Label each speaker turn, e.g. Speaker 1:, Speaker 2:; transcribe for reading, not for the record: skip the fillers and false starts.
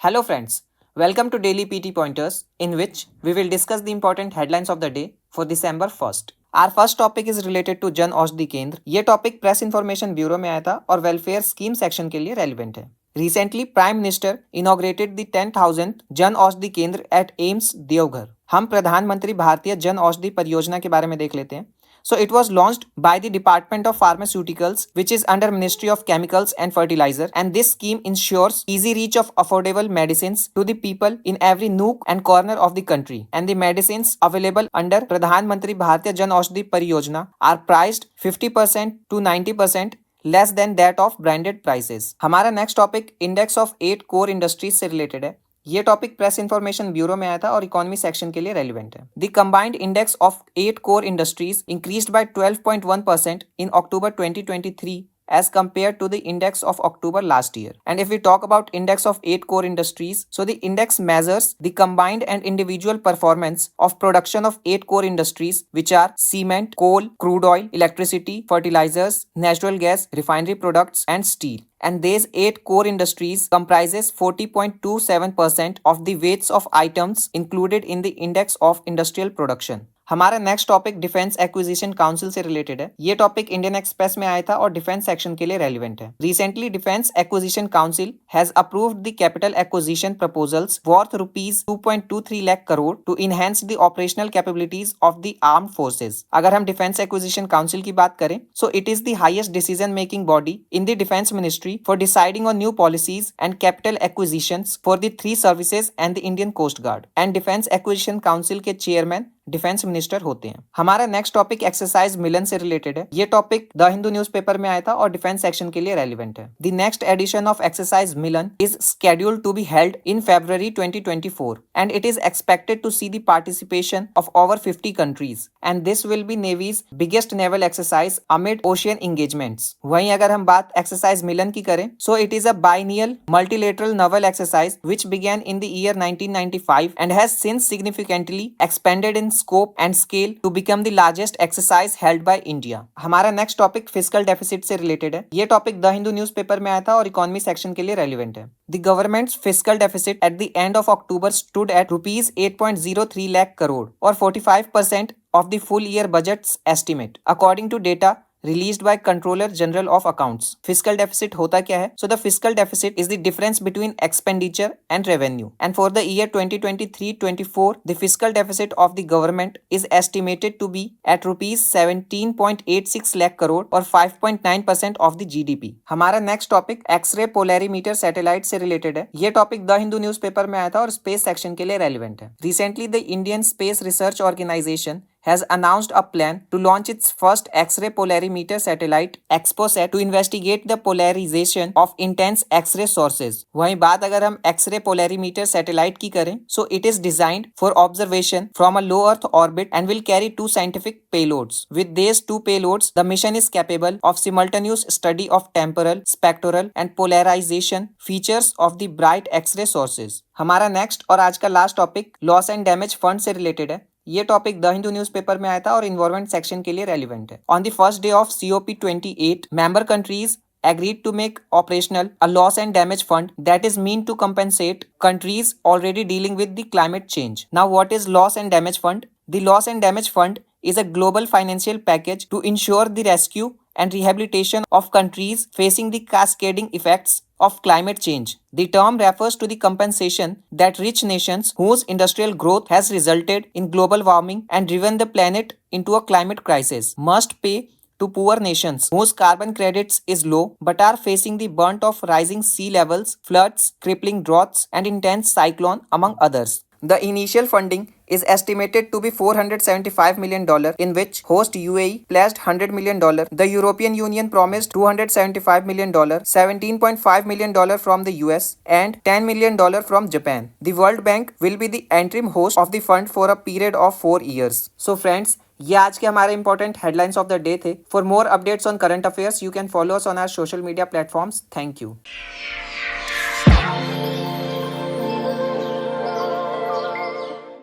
Speaker 1: Hello, friends. Welcome to Daily PT Pointers, in which we will discuss the important headlines of the day for December 1st. Our first topic is related to Jan Aushadhi केंद्र. ये topic press information bureau में आया था और welfare scheme section के लिए relevant है. Recently, Prime Minister inaugurated the 10,000th Jan Aushadhi केंद्र at एम्स देवघर. हम प्रधानमंत्री भारतीय जन औषधि परियोजना के बारे में देख लेते हैं. So it was launched by the Department of Pharmaceuticals, which is under Ministry of Chemicals and Fertilizer, and this scheme ensures easy reach of affordable medicines to the people in every nook and corner of the country. And the medicines available under Pradhan Mantri Bharatiya Jan Aushadhi Pariyojana are priced 50% to 90% less than that of branded prices. हमारा next topic index of 8 core industries से related है. ये topic press information bureau में आया था और economy section के लिए रेलिवेंट है. The combined index of 8 core industries increased by 12.1% in October 2023 as compared to the index of October last year. And if we talk about index of 8 core industries, so the index measures the combined and individual performance of production of 8 core industries, which are cement, coal, crude oil, electricity, fertilizers, natural gas, refinery products, and steel. And these 8 core industries comprises 40.27% of the weights of items included in the index of industrial production. हमारा next topic defence acquisition council से related है. ये topic Indian express में आया था और defence section के लिए रेलिवेंट है. Recently defence acquisition council has approved the capital acquisition proposals worth rupees 2.23 lakh crore to enhance the operational capabilities of the armed forces. अगर हम डिफेंस एक्विजिशन काउंसिल की बात करें, so it is the highest decision making body in the defence ministry for deciding on new policies and capital acquisitions for the 3 services and the Indian coast guard. And defence acquisition council के chairman defence minister होते हैं. हमारा next topic exercise मिलन से related है. ये topic the Hindu newspaper में आया था और डिफेंस सेक्शन के लिए रेलिवेंट है. The next edition of exercise Milan is scheduled to be held in February 2024 and it is expected to see the participation of over 50 countries and this will be Navy's biggest naval exercise amid ocean engagements. वहीं अगर हम बात exercise मिलन की करें, so it is a biennial multilateral naval exercise which began in the year 1995 and has since significantly expanded in scope and scale to become the largest exercise held by India. हमारा next topic fiscal deficit से related है. ये topic the Hindu newspaper में आया था और economy section के लिए रेलिवेंट है. The government's fiscal deficit at the end of October stood at rupees 8.03 lakh crore or 45% of the full year budget's estimate, according to data released by Controller General of Accounts. Fiscal deficit होता क्या है? So the fiscal deficit is the difference between expenditure and revenue. And for the year 2023-24, the fiscal deficit of the government is estimated to be at rupees 17.86 lakh crore or 5.9% of the GDP. हमारा next topic X-ray polarimeter satellite से related है. ये topic the Hindu newspaper में आया था और space section के लिए relevant है. Recently, the Indian Space Research Organization has announced a plan to launch its first X-ray polarimeter satellite XPOSat to investigate the polarization of intense X-ray sources. वहीं बात अगर हम X-ray polarimeter satellite की करें, so it is designed for observation from a low Earth orbit and will carry 2 scientific payloads. With these 2 payloads, the mission is capable of simultaneous study of temporal, spectral and polarization features of the bright X-ray sources. हमारा next और आज का last topic loss and damage fund से related है. ये topic the Hindu newspaper में आया था और इन्वायरमेंट सेक्शन के लिए रेलिवेंट है. On the first day of COP28, member countries agreed to make operational a loss and damage fund that is meant to compensate countries already dealing with the climate change. Now, what is loss and damage fund? The loss and damage fund is a global financial package to ensure the rescue and rehabilitation of countries facing the cascading effects of climate change. The term refers to the compensation that rich nations whose industrial growth has resulted in global warming and driven the planet into a climate crisis must pay to poor nations whose carbon credits is low but are facing the brunt of rising sea levels, floods, crippling droughts and intense cyclone among others. The initial funding is estimated to be $475 million, in which host UAE pledged $100 million. The European Union promised $275 million, $17.5 million from the US, and $10 million from Japan. The World Bank will be the interim host of the fund for a period of 4 years. So friends, ये आज के हमारे important headlines of the day थे. For more updates on current affairs you can follow us on our social media platforms. Thank you.